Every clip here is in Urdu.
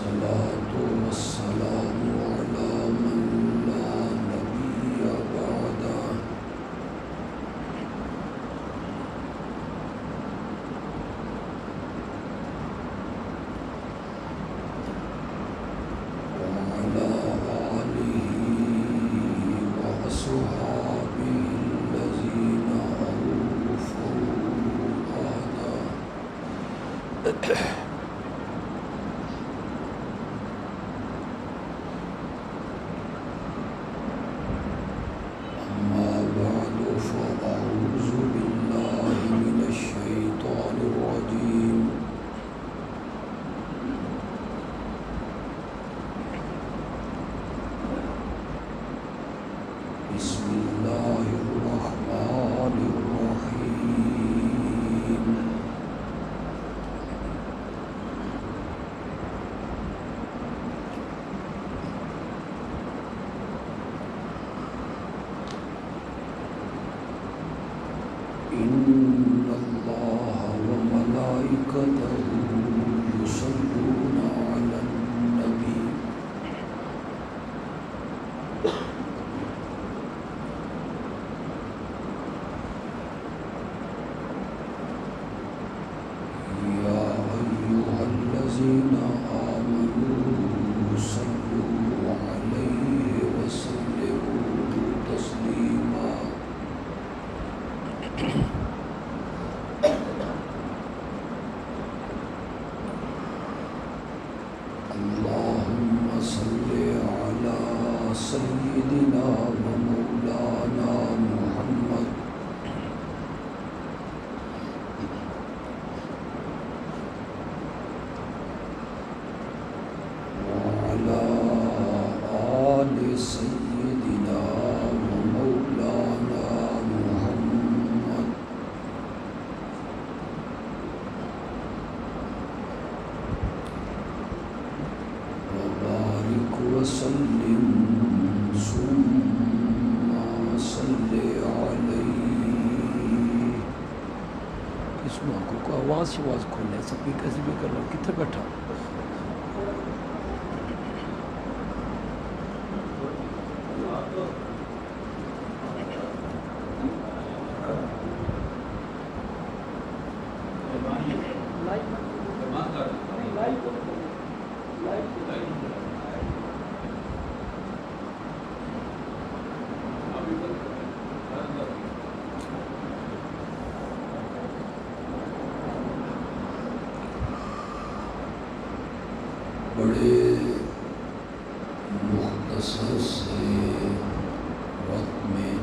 والصلاة والسلام على من لا نبي بعده وعلى آله وأصحابه الذين أوفوا عهده. أما بعد فأعوذ بالله من الشيطان الرجيم. بسم الله الرحمن الرحيم. إن الله وملائكته يصلون على النبي يا أيها الذين آمنوا صلوا عليه وسلموا تسليما. اللهم صل على سيدنا ومولانا محمد وعلى آل سيدنا ومولانا محمد وبارك وسلم ثم صل عليه. اس موقع کو آواز سے آواز کھولنے سپیکر سے بھی کر لو. کتنے بیٹھا بڑے مختصر سے وقت میں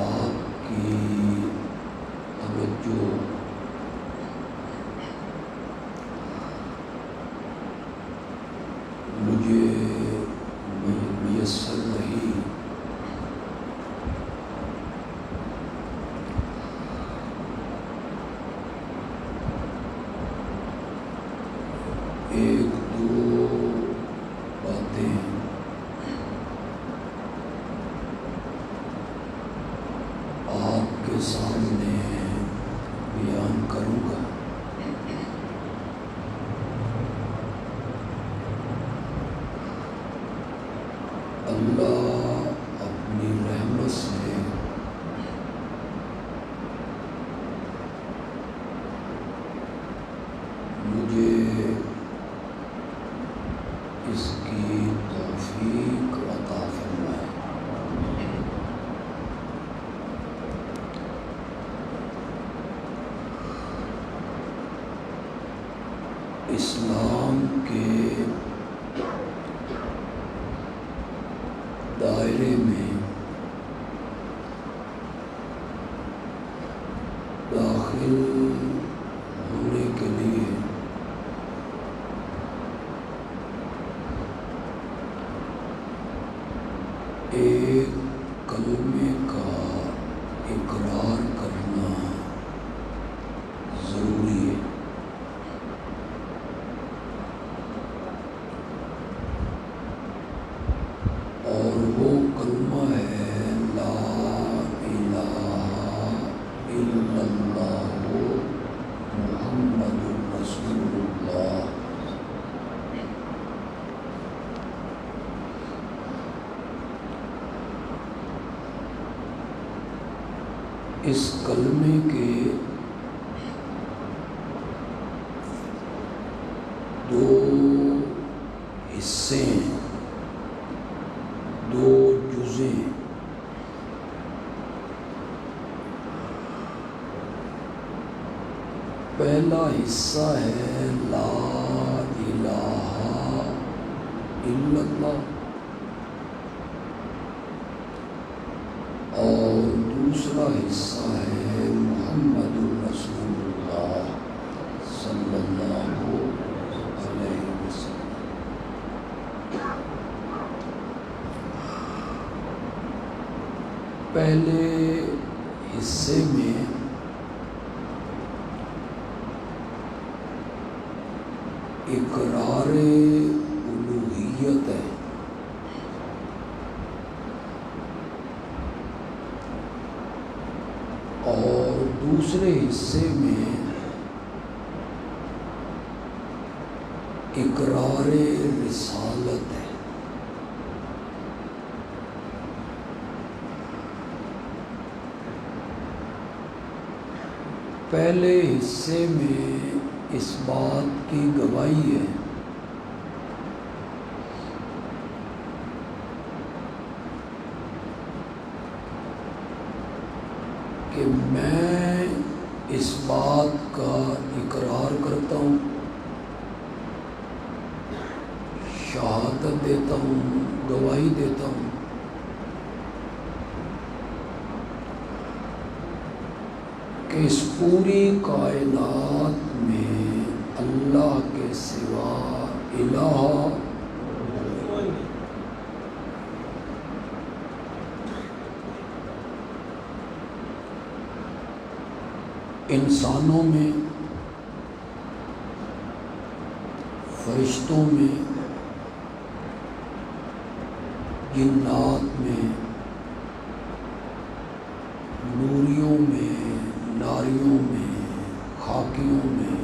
آپ کی توجہ مجھے میسر رہی. ایک دو باتیں آپ کے سامنے بیان کروں گا. اللہ اپنی رحمت سے مجھے اس کی توفیق عطا فرمائے. اسلام کے دائرے میں داخل ہونے کے لیے ایک کلمے کا اقرار کرنا ضروری ہے. اور وہ کلمہ ہے لا الہ اس کلمے کے دو حصے ہیں، دو جزء ہیں۔ پہلا حصہ ہے لا الہ الا اللہ، اور دوسرا حصہ ہے محمد رسول اللہ صلی اللہ علیہ وسلم۔ پہلے حصے میں اقرار الوہیت ہے، اور دوسرے حصے میں اقرار رسالت ہے۔ پہلے حصے میں اس بات کی گواہی ہے کہ میں اس بات کا اقرار کرتا ہوں، شہادت دیتا ہوں، گواہی دیتا ہوں کہ اس پوری کائنات میں اللہ کے سوا الہ انسانوں میں، فرشتوں میں، جنات میں، نوریوں میں، ناریوں میں، خاکیوں میں،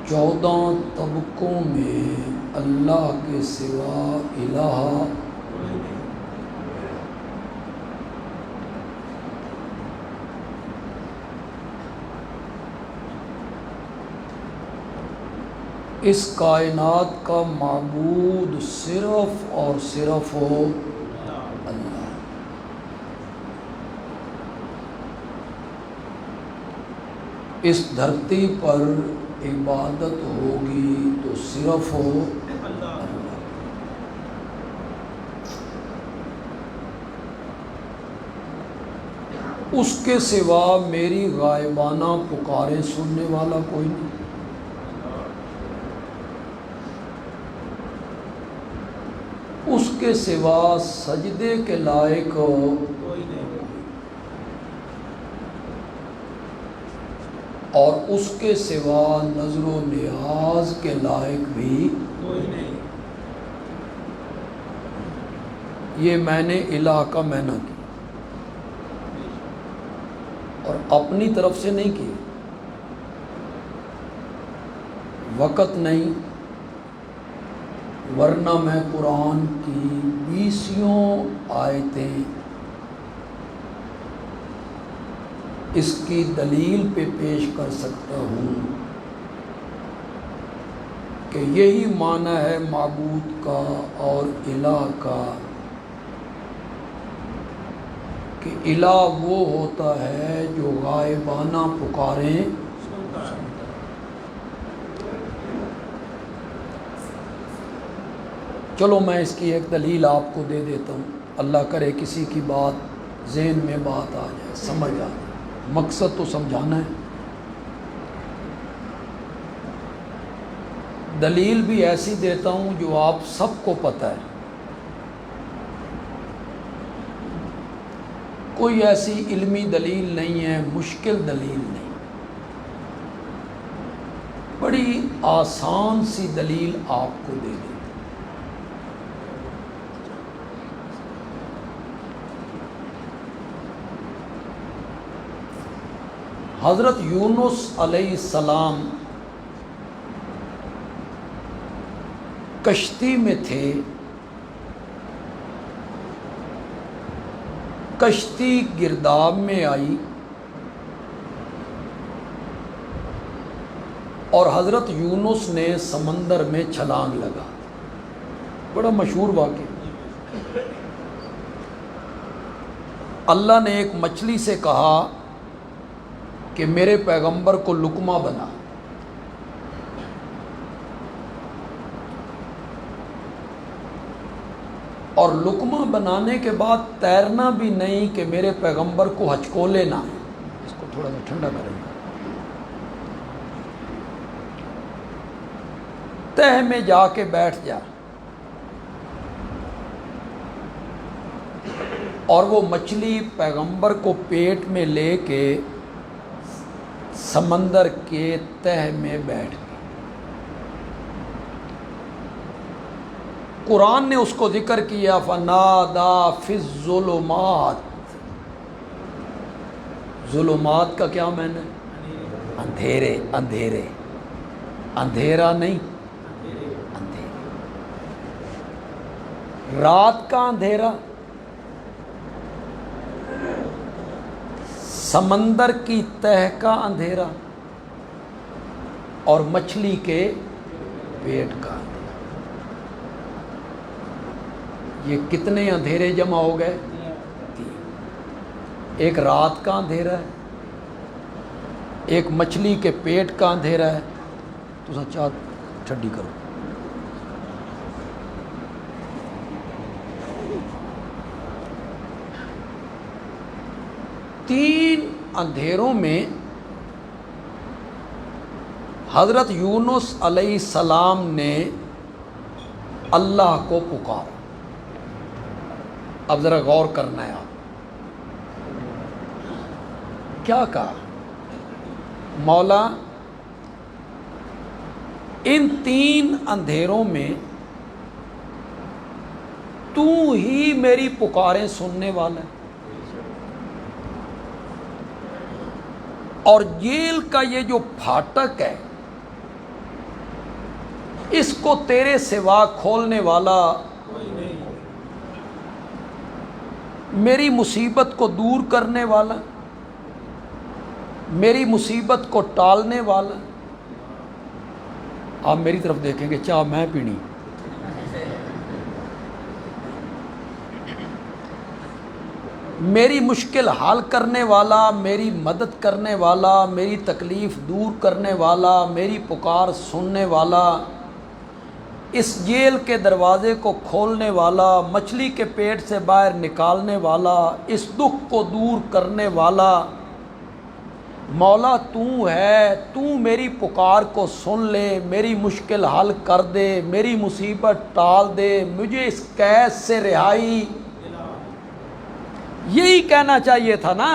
14 طبقوں میں اللہ کے سوا الہ اس کائنات کا معبود صرف اور صرف ہو اللہ۔ اس دھرتی پر عبادت ہوگی تو صرف ہو اللہ۔ اس کے سوا میری غائبانہ پکاریں سننے والا کوئی نہیں۔ اس کے سوا سجدے کے لائق کوئی نہیں، اور اس کے سوا نظر و نیاز کے لائق بھی کوئی نہیں۔ یہ میں نے الہ کا معنی کیا، اور اپنی طرف سے نہیں کیا۔ وقت نہیں، ورنہ میں قرآن کی 20 آیتیں اس کی دلیل پہ پیش کر سکتا ہوں کہ یہی معنی ہے معبود کا اور الہ کا، کہ الہ وہ ہوتا ہے جو غائبانہ پکاریں سنتا ہے۔ چلو میں اس کی ایک دلیل آپ کو دے دیتا ہوں، اللہ کرے کسی کی بات ذہن میں بات آ جائے، سمجھ آ جائے، مقصد تو سمجھانا ہے۔ دلیل بھی ایسی دیتا ہوں جو آپ سب کو پتہ ہے، کوئی ایسی علمی دلیل نہیں ہے، مشکل دلیل نہیں، بڑی آسان سی دلیل آپ کو دے دی۔ حضرت یونس علیہ السلام کشتی میں تھے، کشتی گرداب میں آئی اور حضرت یونس نے سمندر میں چھلانگ لگا. بڑا مشہور واقعہ. اللہ نے ایک مچھلی سے کہا کہ میرے پیغمبر کو لقمہ بنا. اور لقمہ بنانے کے بعد تیرنا بھی نہیں کہ میرے پیغمبر کو ہچکولے نہ. اس کو تھوڑا سا ٹھنڈا کریں گے. تہ میں جا کے بیٹھ جا. اور وہ مچھلی پیغمبر کو پیٹ میں لے کے سمندر کے تہ میں بیٹھ گئی. قرآن نے اس کو ذکر کیا فنادا فی الظلمات. ظلمات کا کیا معنی ہے؟ اندھیرے. اندھیرے اندھیرا نہیں، اندھیرے. رات کا اندھیرا، سمندر کی تہ کا اندھیرا، اور مچھلی کے پیٹ کا اندھیرا. یہ کتنے اندھیرے جمع ہو گئے؟ ایک رات کا اندھیرا ہے، ایک مچھلی کے پیٹ کا اندھیرا ہے. تو سچا ٹھنڈی کرو. تین اندھیروں میں حضرت یونس علیہ السلام نے اللہ کو پکارا. اب ذرا غور کرنا ہے. آپ کیا کہا؟ مولا ان تین اندھیروں میں تو ہی میری پکاریں سننے والا ہے، اور جیل کا یہ جو پھاٹک ہے اس کو تیرے سوا کھولنے والا، میری مصیبت کو دور کرنے والا، میری مصیبت کو ٹالنے والا. آپ میری طرف دیکھیں گے، چاہ میں پینی. میری مشکل حل کرنے والا، میری مدد کرنے والا، میری تکلیف دور کرنے والا، میری پکار سننے والا، اس جیل کے دروازے کو کھولنے والا، مچھلی کے پیٹ سے باہر نکالنے والا، اس دکھ کو دور کرنے والا. مولا تو ہے، تو میری پکار کو سن لے، میری مشکل حل کر دے، میری مصیبت ٹال دے، مجھے اس قید سے رہائی. یہی کہنا چاہیے تھا نا.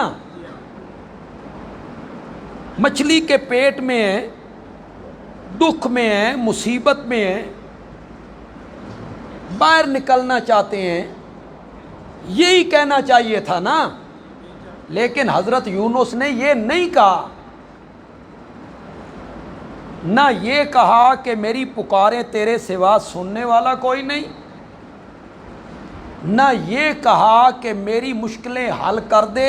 مچھلی کے پیٹ میں ہے، دکھ میں ہے، مصیبت میں ہے، باہر نکلنا چاہتے ہیں، یہی کہنا چاہیے تھا نا. لیکن حضرت یونس نے یہ نہیں کہا. نہ یہ کہا کہ میری پکاریں تیرے سوا سننے والا کوئی نہیں، نہ یہ کہا کہ میری مشکلیں حل کر دے،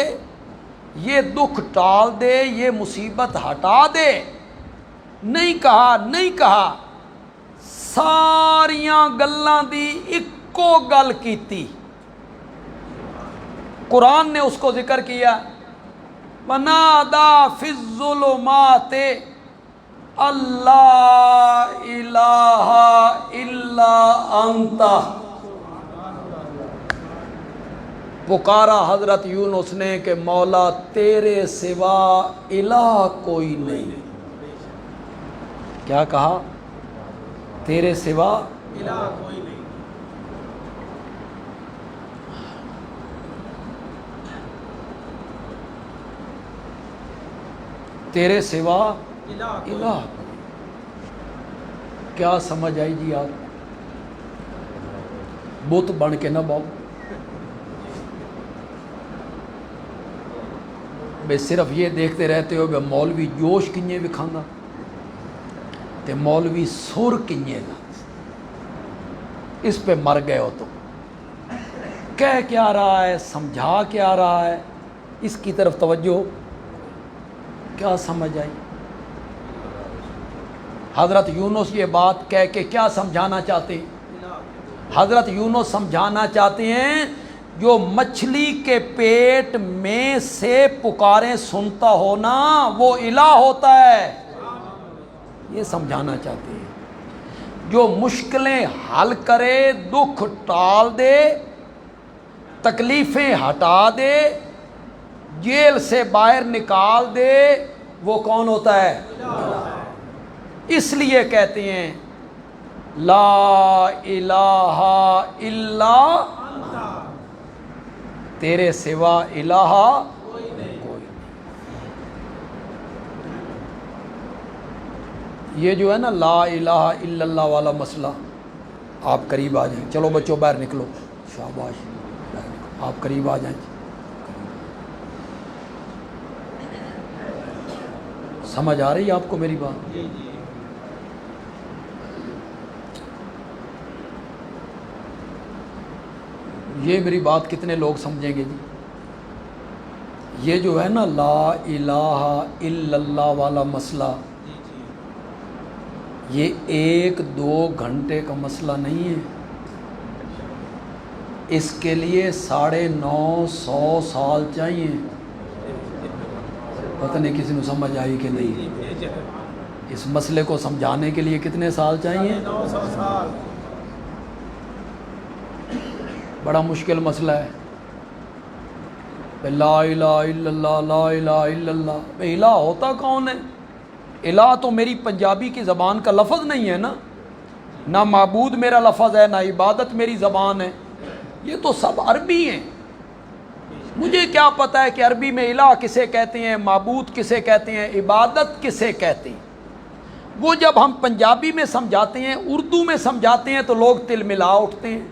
یہ دکھ ٹال دے، یہ مصیبت ہٹا دے. نہیں کہا، نہیں کہا. ساریاں گلاں دی اکو گل کیتی. قرآن نے اس کو ذکر کیا وَنَادَى فِي الظُّلُمَاتِ اللہ الہ الا انت. پکارا حضرت یونس نے کہ مولا تیرے سوا الہ کوئی نہیں. کیا کہا؟ تیرے سوا الہ کوئی نہیں. تیرے سوا الہ. کیا سمجھ آئی جی؟ آپ بت بن کے نہ باؤ. بے صرف یہ دیکھتے رہتے ہو کہ مولوی جوش کنجے وکھانا تے مولوی سر کنجے لا. اس پہ مر گئے ہو. تو کہہ کیا رہا ہے، سمجھا کیا رہا ہے، اس کی طرف توجہ کیا سمجھ آئی؟ حضرت یونس یہ بات کہہ کے کیا سمجھانا چاہتے ہیں؟ حضرت یونس سمجھانا چاہتے ہیں جو مچھلی کے پیٹ میں سے پکاریں سنتا ہو نا وہ الہ ہوتا ہے، یہ سمجھانا چاہتے ہیں۔ جو مشکلیں حل کرے، دکھ ٹال دے، تکلیفیں ہٹا دے، جیل سے باہر نکال دے، وہ کون ہوتا ہے؟ اس لیے کہتے ہیں لا الہ الا تیرے سوا الہ کوئی نہیں۔ یہ جو ہے نا لا الہ الا اللہ والا مسئلہ، آپ قریب آ جائیں، چلو بچوں باہر نکلو، شاباش، آپ قریب آ جائیں، سمجھ آ رہی ہے آپ کو میری بات؟ یہ میری بات کتنے لوگ سمجھیں گے جی؟ یہ جو ہے نا لا الہ الا اللہ والا مسئلہ، یہ 1-2 گھنٹے کا مسئلہ نہیں ہے، اس کے لیے 950 سال چاہیے۔ پتہ نہیں کسی نے سمجھ آئی کہ نہیں؟ اس مسئلے کو سمجھانے کے لیے کتنے سال چاہیے؟ 900 سال۔ بڑا مشکل مسئلہ ہے۔ لا الہ الا اللہ، لا الہ الا اللہ، الہ ہوتا کون ہے؟ الہ تو میری پنجابی کی زبان کا لفظ نہیں ہے نا، نہ معبود میرا لفظ ہے، نہ عبادت میری زبان ہے، یہ تو سب عربی ہیں۔ مجھے کیا پتہ ہے کہ عربی میں الہ کسے کہتے ہیں، معبود کسے کہتے ہیں، عبادت کسے کہتے ہیں؟ وہ جب ہم پنجابی میں سمجھاتے ہیں، اردو میں سمجھاتے ہیں تو لوگ تل ملا اٹھتے ہیں،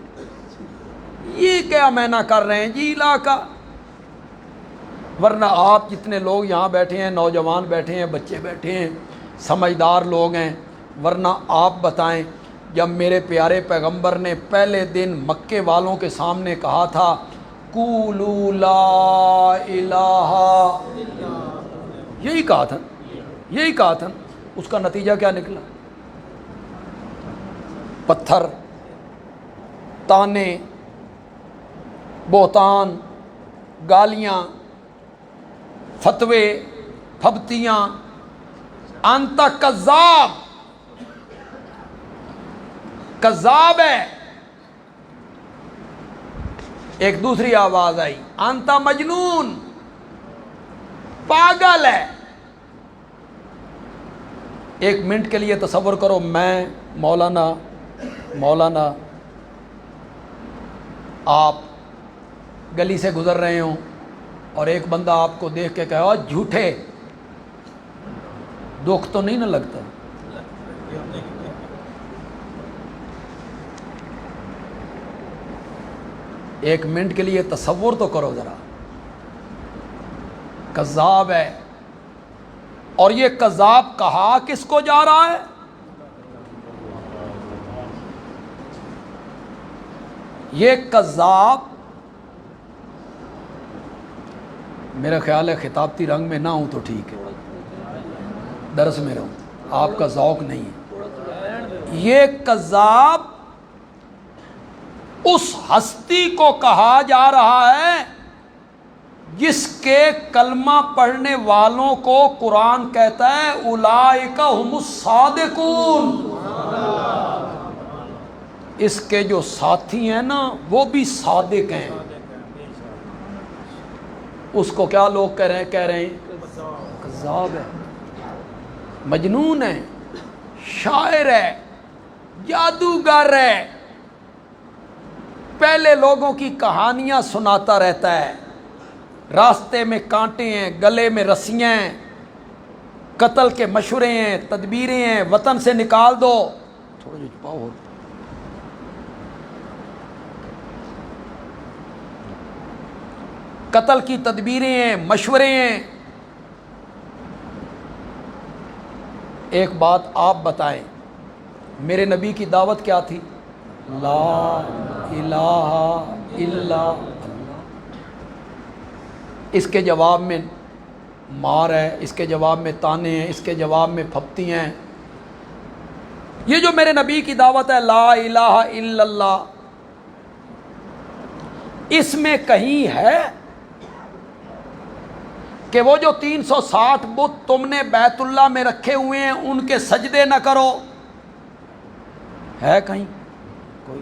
یہ کیا معنی کر رہے ہیں جی الہ کا؟ ورنہ آپ جتنے لوگ یہاں بیٹھے ہیں، نوجوان بیٹھے ہیں، بچے بیٹھے ہیں، سمجھدار لوگ ہیں، ورنہ آپ بتائیں جب میرے پیارے پیغمبر نے پہلے دن مکے والوں کے سامنے کہا تھا قولوا لا الہ، یہی کہا تھا، یہی کہا تھا، اس کا نتیجہ کیا نکلا؟ پتھر، تانے، بہتان، گالیاں، فتوے، پھبتیاں، انت کذاب، کذاب ہے۔ ایک دوسری آواز آئی انت مجنون، پاگل ہے۔ ایک منٹ کے لیے تصور کرو، میں مولانا آپ گلی سے گزر رہے ہوں اور ایک بندہ آپ کو دیکھ کے کہے جھوٹے، دکھ تو نہیں نہ لگتا؟ ایک منٹ کے لیے تصور تو کرو ذرا، کذاب ہے، اور یہ کذاب کہا کس کو جا رہا ہے؟ یہ کذاب میرا خیال ہے خطابتی رنگ میں نہ ہوں تو ٹھیک ہے، درس میں رہوں، آپ کا ذوق نہیں ہے۔ یہ کذاب اس ہستی کو کہا جا رہا ہے جس کے کلمہ پڑھنے والوں کو قرآن کہتا ہے اولئک هم الصادقون، اس کے جو ساتھی ہیں نا وہ بھی صادق ہیں۔ اس کو کیا لوگ کہہ رہے ہیں؟ کذاب ہے، مجنون ہے، شاعر ہے، جادوگر ہے، پہلے لوگوں کی کہانیاں سناتا رہتا ہے، راستے میں کانٹے ہیں، گلے میں رسیاں ہیں، قتل کے مشورے ہیں، تدبیریں ہیں، وطن سے نکال دو، تھوڑا جو چھپاؤ ہو، قتل کی تدبیریں ہیں، مشورے ہیں۔ ایک بات آپ بتائیں، میرے نبی کی دعوت کیا تھی؟ لا الہ الا اللہ۔ اس کے جواب میں مار ہے، اس کے جواب میں تانے ہیں، اس کے جواب میں پھپتی ہیں۔ یہ جو میرے نبی کی دعوت ہے لا الہ الا اللہ، اس میں کہیں ہے کہ وہ جو 360 بت تم نے بیت اللہ میں رکھے ہوئے ہیں ان کے سجدے نہ کرو؟ ہے کہیں کوئی؟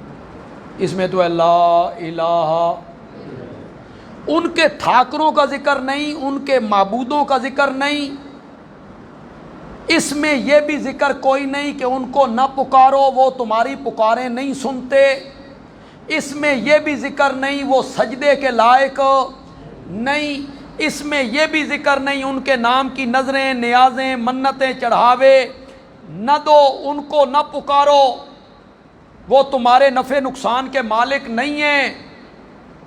اس میں تو ہے لا الہ، ان کے ٹھاکروں کا ذکر نہیں، ان کے معبودوں کا ذکر نہیں، اس میں یہ بھی ذکر کوئی نہیں کہ ان کو نہ پکارو وہ تمہاری پکاریں نہیں سنتے، اس میں یہ بھی ذکر نہیں وہ سجدے کے لائق نہیں، اس میں یہ بھی ذکر نہیں ان کے نام کی نظریں نیازیں منتیں چڑھاوے نہ دو، ان کو نہ پکارو، وہ تمہارے نفع نقصان کے مالک نہیں ہیں،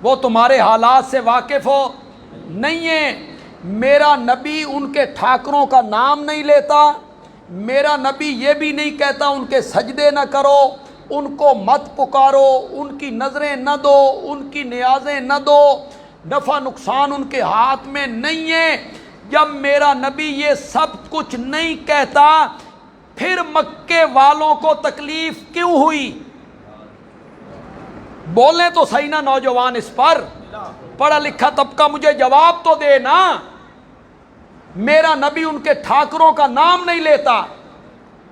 وہ تمہارے حالات سے واقف ہو نہیں ہیں۔ میرا نبی ان کے ٹھاکروں کا نام نہیں لیتا، میرا نبی یہ بھی نہیں کہتا ان کے سجدے نہ کرو، ان کو مت پکارو، ان کی نظریں نہ دو، ان کی نیازیں نہ دو، نفع نقصان ان کے ہاتھ میں نہیں ہے۔ جب میرا نبی یہ سب کچھ نہیں کہتا پھر مکے والوں کو تکلیف کیوں ہوئی؟ بولیں تو صحیح نا نوجوان، اس پر پڑھا لکھا طبقہ مجھے جواب تو دے نا۔ میرا نبی ان کے ٹھاکروں کا نام نہیں لیتا،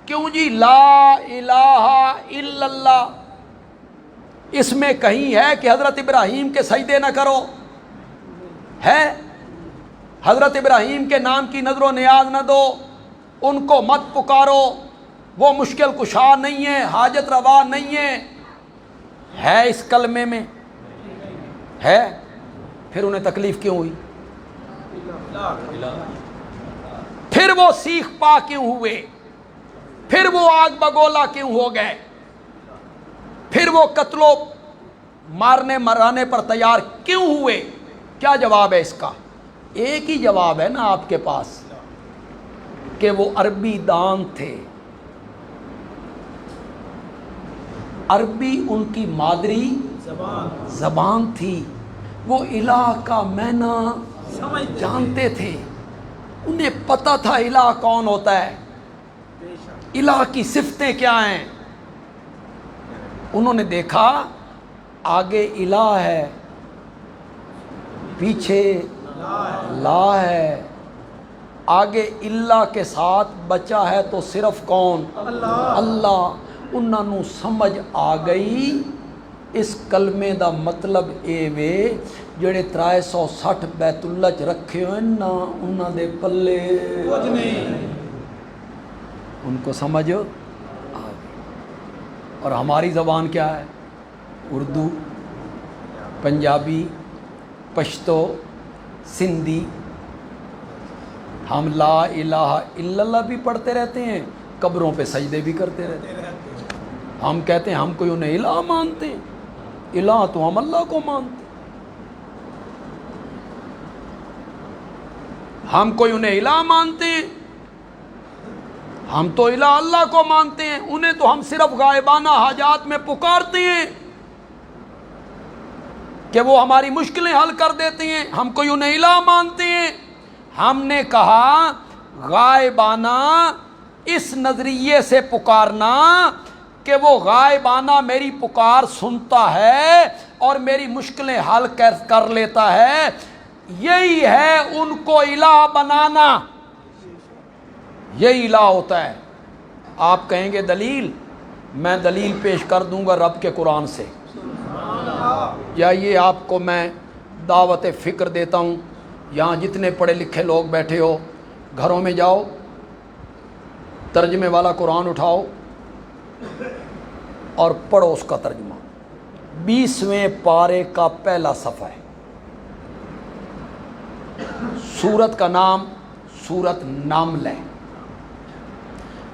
کیوں جی؟ لا الہ الا اللہ، اس میں کہیں ہے کہ حضرت ابراہیم کے سجدے نہ کرو؟ ہے؟ حضرت ابراہیم کے نام کی نظر و نیاز نہ دو، ان کو مت پکارو، وہ مشکل کشا نہیں ہے، حاجت روا نہیں ہے اس کلمے میں؟ ہے؟ پھر انہیں تکلیف کیوں ہوئی؟ پھر وہ سیخ پا کیوں ہوئے؟ پھر وہ آگ بگولا کیوں ہو گئے؟ پھر وہ قتل و مارنے مرانے پر تیار کیوں ہوئے؟ کیا جواب ہے اس کا؟ ایک ہی جواب ہے نا آپ کے پاس کہ وہ عربی دان تھے، عربی ان کی مادری زبان تھی، وہ الہ کا معنی جانتے تھے، انہیں پتہ تھا الہ کون ہوتا ہے، الہ کی صفتیں کیا ہیں۔ انہوں نے دیکھا آگے الہ ہے، پیچھے لا ہے، آگے اللہ کے ساتھ بچا ہے تو صرف کون؟ اللہ۔ انہوں سمجھ آ گئی اس کلمے دا مطلب اے وے جڑے 360 بیت اللہ چ رکھے ہوئے نا انہاں دے پلے کچھ نہیں، ان کو سمجھ آ گئی۔ اور ہماری زبان کیا ہے؟ اردو، پنجابی، پشتو، سندھی۔ ہم لا الہ الا اللہ بھی پڑھتے رہتے ہیں، قبروں پہ سجدے بھی کرتے رہتے ہیں۔ ہم کہتے ہیں ہم کوئی انہیں الہ مانتے ہیں، الہ تو ہم اللہ کو مانتے ہیں، ہم کوئی انہیں الہ مانتے ہیں، ہم تو الہ اللہ کو مانتے ہیں، انہیں تو ہم صرف غائبانہ حاجات میں پکارتے ہیں کہ وہ ہماری مشکلیں حل کر دیتے ہیں، ہم کوئی انہیں الہ مانتے ہیں۔ ہم نے کہا غائبانہ اس نظریے سے پکارنا کہ وہ غائبانہ میری پکار سنتا ہے اور میری مشکلیں حل کر لیتا ہے، یہی ہے ان کو الہ بنانا، یہی الہ ہوتا ہے۔ آپ کہیں گے دلیل، میں دلیل پیش کر دوں گا رب کے قرآن سے، یا یہ آپ کو میں دعوت فکر دیتا ہوں۔ یہاں جتنے پڑھے لکھے لوگ بیٹھے ہو گھروں میں جاؤ، ترجمے والا قرآن اٹھاؤ اور پڑھو اس کا ترجمہ۔ 20ویں پارے کا پہلا صفحہ ہے، سورت کا نام سورت نمل ہے،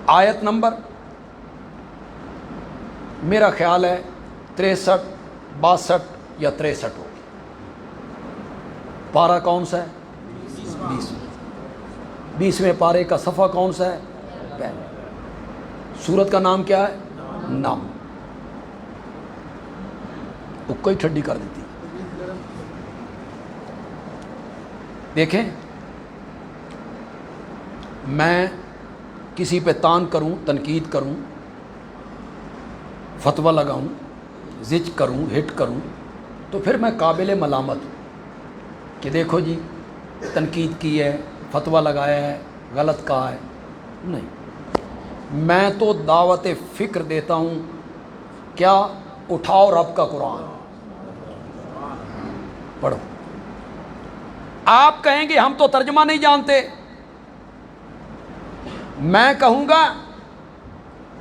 آیت نمبر میرا خیال ہے 63 62 یا 63 ہوگی۔ پارہ کون سا ہے؟ 20ویں پارے کا صفحہ کون سا ہے؟ پہلا۔ سورت کا نام کیا ہے؟ نام۔ اکا ہی ٹھڈی کر دیتی. دیکھیں میں کسی پہ تان کروں، تنقید کروں، فتویٰ لگاؤں، زج کروں، ہٹ کروں، تو پھر میں قابل ملامت ہوں کہ دیکھو جی تنقید کی ہے، فتویٰ لگایا ہے، غلط کہا ہے. نہیں، میں تو دعوت فکر دیتا ہوں. کیا؟ اٹھاؤ رب کا قرآن پڑھو. آپ کہیں گے ہم تو ترجمہ نہیں جانتے، میں کہوں گا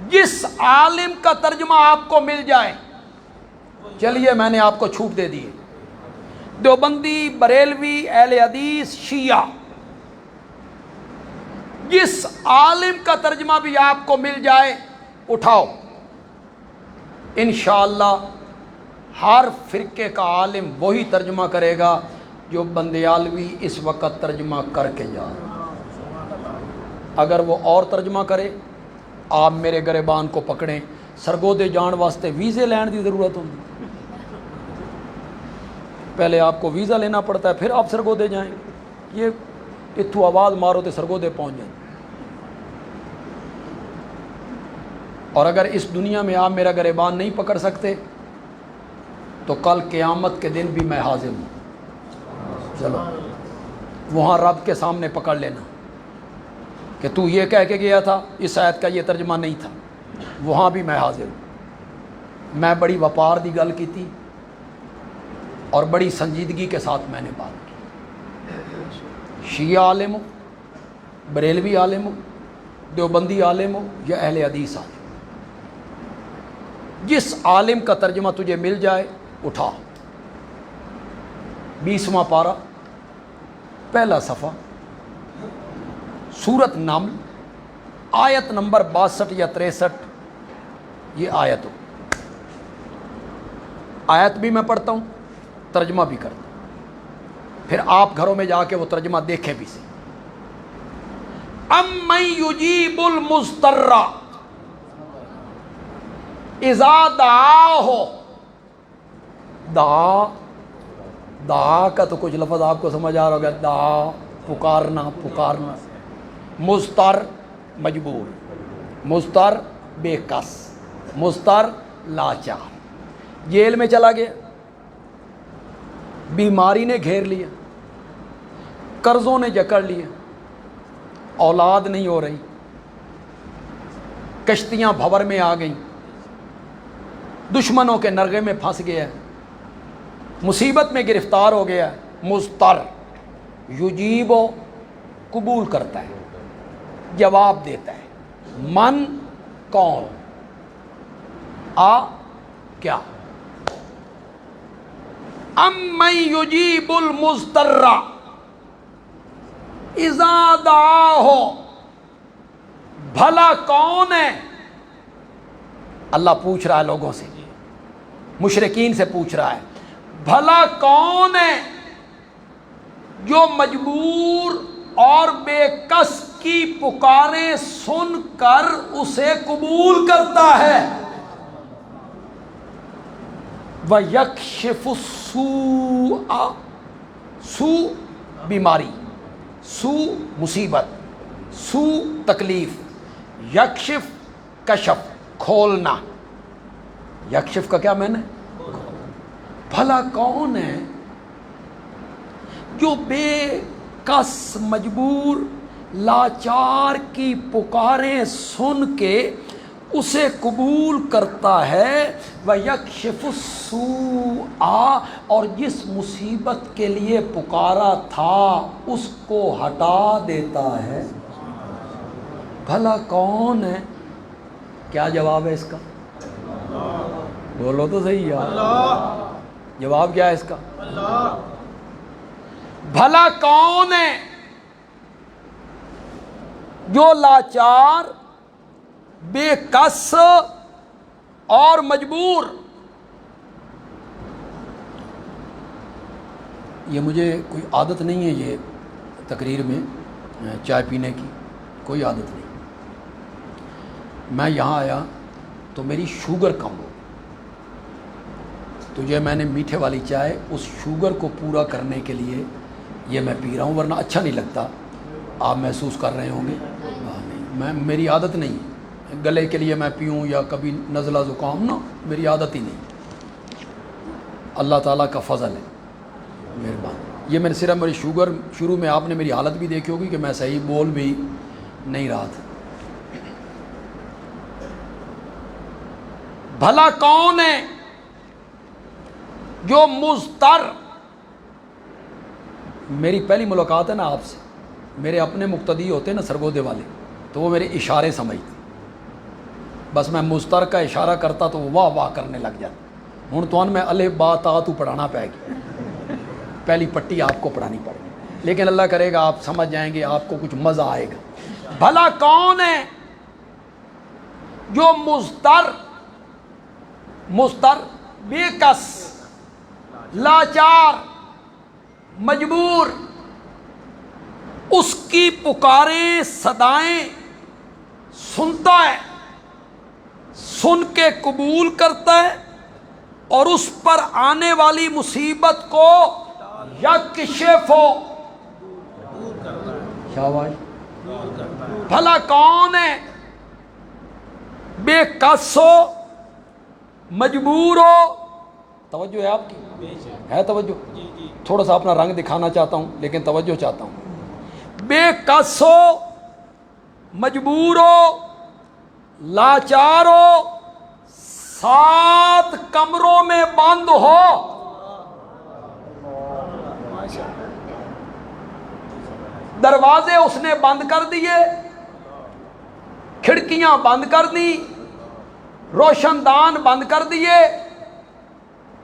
جس عالم کا ترجمہ آپ کو مل جائے. چلیے میں نے آپ کو چھوٹ دے دی، دیوبندی، بریلوی، اہل حدیث، شیعہ، جس عالم کا ترجمہ بھی آپ کو مل جائے اٹھاؤ. انشاءاللہ ہر فرقے کا عالم وہی ترجمہ کرے گا جو بندیالوی اس وقت ترجمہ کر کے جا رہا. اگر وہ اور ترجمہ کرے، آپ میرے گریبان کو پکڑیں. سرگودے جان واسطے ویزے لین کی ضرورت ہوتی، پہلے آپ کو ویزا لینا پڑتا ہے پھر آپ سرگودے جائیں. یہ اتھو آواز مارو تو سرگودے پہنچ جائیں. اور اگر اس دنیا میں آپ میرا گریبان نہیں پکڑ سکتے تو کل قیامت کے دن بھی میں حاضر ہوں. چلو وہاں رب کے سامنے پکڑ لینا کہ تو یہ کہہ کے گیا تھا، اس آیت کا یہ ترجمہ نہیں تھا. وہاں بھی میں حاضر ہوں. میں بڑی وپار دی گل کی تھی اور بڑی سنجیدگی کے ساتھ میں نے بات کی. شیعہ عالم ہو، بریلوی عالم ہو، دیوبندی عالم ہو یا اہل حدیث عالم، جس عالم کا ترجمہ تجھے مل جائے اٹھا. 20واں پارہ، پہلا صفحہ، سورت نمل، آیت نمبر 62 یا 63. یہ آیت ہو. آیت بھی میں پڑھتا ہوں، ترجمہ بھی کرتا ہوں، پھر آپ گھروں میں جا کے وہ ترجمہ دیکھیں بھی سے. امن یجیب المضطر اذا دعاہ. دعا کا تو کچھ لفظ آپ کو سمجھ آ رہا ہوگا. دعا پکارنا، پکارنا. مضطر مجبور، مضطر بے کس، مضطر لاچار. جیل میں چلا گیا، بیماری نے گھیر لیا، قرضوں نے جکڑ لیا، اولاد نہیں ہو رہی، کشتیاں بھور میں آ گئیں، دشمنوں کے نرغے میں پھنس گیا ہے، مصیبت میں گرفتار ہو گیا. مضطر یجیب و قبول کرتا ہے، جواب دیتا ہے. من کون، کیا. امن یجیب المضطر اذا دعاہ. بھلا کون ہے، اللہ پوچھ رہا ہے لوگوں سے، مشرکین سے پوچھ رہا ہے، بھلا کون ہے جو مجبور اور بے کس کی پکاریں سن کر اسے قبول کرتا ہے. وَيَكْشِفُ السُّوءَ، سوء بیماری، سوء مصیبت، سوء تکلیف. یکشف کشف کھولنا. یکشف کا کیا معنی ہے؟ بھلا کون ہے جو بے کس، مجبور، لاچار کی پکاریں سن کے اسے قبول کرتا ہے. وَيَكْشِفُ السُّوءَ، اور جس مصیبت کے لیے پکارا تھا اس کو ہٹا دیتا ہے. بھلا کون ہے؟ کیا جواب ہے اس کا؟ بولو تو صحیح یار. جواب کیا ہے اس کا؟ بھلا کون ہے جو لاچار، بے کس اور مجبور. یہ مجھے کوئی عادت نہیں ہے یہ تقریر میں چائے پینے کی، کوئی عادت نہیں. میں یہاں آیا تو میری شوگر کم ہو، تو تجھے میں نے میٹھے والی چائے اس شوگر کو پورا کرنے کے لیے یہ میں پی رہا ہوں، ورنہ اچھا نہیں لگتا۔ آپ محسوس کر رہے ہوں گے، میں میری عادت نہیں ہے گلے کے لیے میں پیوں یا کبھی نزلہ زکام، نہ میری عادت ہی نہیں۔ اللہ تعالیٰ کا فضل ہے، مہربان۔ یہ میں نے صرف میری شوگر، شروع میں آپ نے میری حالت بھی دیکھی ہوگی کہ میں صحیح بول بھی نہیں رہا تھا۔ بھلا کون ہے جو مضطر، میری پہلی ملاقات ہے نا آپ سے، میرے اپنے مقتدی ہوتے نا سرگودے والے، تو وہ میرے اشارے سمجھتے، بس میں مضطر کا اشارہ کرتا تو وہ واہ واہ کرنے لگ جاتا۔ ہوں تو میں الف با تا تو پڑھانا پائے گی، پہلی پٹی آپ کو پڑھانی پڑے گی، لیکن اللہ کرے گا آپ سمجھ جائیں گے، آپ کو کچھ مزہ آئے گا۔ بھلا کون ہے جو مضطر بے کس، لاچار، مجبور، اس کی پکاریں صدائیں سنتا ہے، سن کے قبول کرتا ہے، اور اس پر آنے والی مصیبت کو یکشف ہو، شاباش۔ بھلا کون ہے بے کس ہو، مجبور ہو، توجہ ہے آپ کی، ہے توجہ؟ تھوڑا سا اپنا رنگ دکھانا چاہتا ہوں لیکن توجہ چاہتا ہوں۔ بے کس ہو، مجبور ہو، لاچار ہو، 7 کمروں میں بند ہو، دروازے اس نے بند کر دیے، کھڑکیاں بند کر دی، روشن دان بند کر دیے،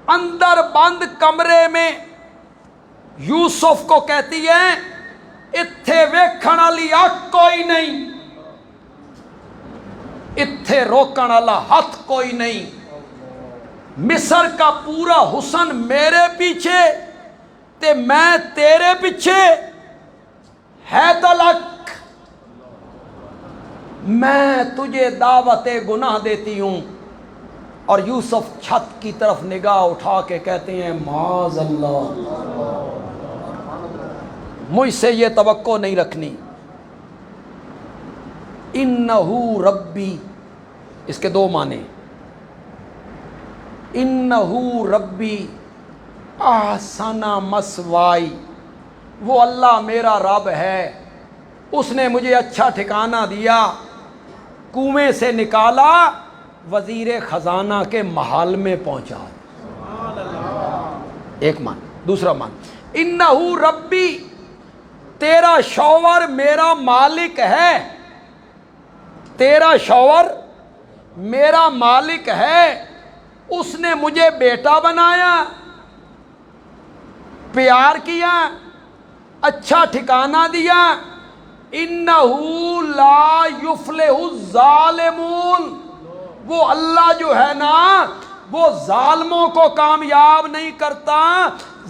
اندر بند کمرے میں یوسف کو کہتی ہے اتھے ویکھن والی اکھ کوئی نہیں، اتھے روکن والا ہاتھ کوئی نہیں، مصر کا پورا حسن میرے پیچھے تے میں تیرے پیچھے، ہے تلک میں تجھے دعوت گناہ دیتی ہوں۔ اور یوسف چھت کی طرف نگاہ اٹھا کے کہتے ہیں معاذ اللہ، مجھ سے یہ توقع نہیں رکھنی۔ انہو ربی، اس کے 2 معنی، انہو ربی احسن مثوائی، وہ اللہ میرا رب ہے، اس نے مجھے اچھا ٹھکانہ دیا، کنویں سے نکالا، وزیر خزانہ کے محل میں پہنچا۔ ایک مان۔ دوسرا مان، انہو ربی، تیرا شوہر میرا مالک ہے، تیرا شوہر میرا مالک ہے، اس نے مجھے بیٹا بنایا، پیار کیا، اچھا ٹھکانہ دیا۔ انہو لا یفلح الظالمون، وہ اللہ جو ہے نا وہ ظالموں کو کامیاب نہیں کرتا۔